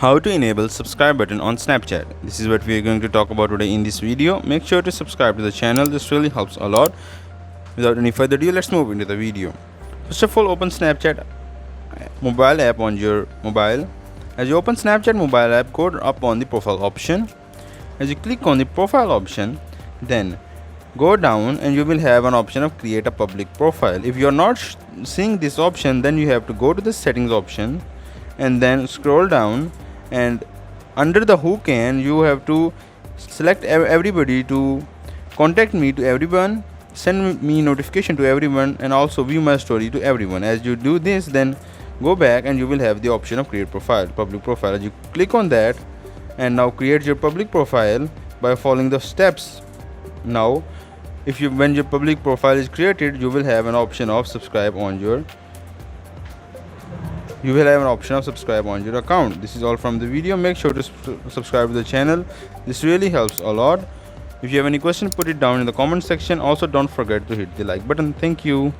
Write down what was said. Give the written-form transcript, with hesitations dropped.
How to enable subscribe button on Snapchat. This is what we are going to talk about today in this video. Make sure to subscribe to the channel. This really helps a lot. Without any further ado, let's move into the video. First of all, open Snapchat mobile app on your mobile. As you open Snapchat mobile app, go up on the profile option. As you click on the profile option, then go down and you will have an option of create a public profile. If you are not seeing this option, then you have to go to the settings option and then scroll down, and under the who can, you have to select everybody to contact me to everyone, send me notification to everyone, and also view my story to everyone. As you do this, then go back and you will have the option of create profile, public profile. As you click on that, and now create your public profile by following the steps. Now when your public profile is created, you will have an option of subscribe on your account. This is all from the video. Make sure to subscribe to the channel. This really helps a lot. If you have any question, put it down in the comment section. Also, don't forget to hit the like button. Thank you.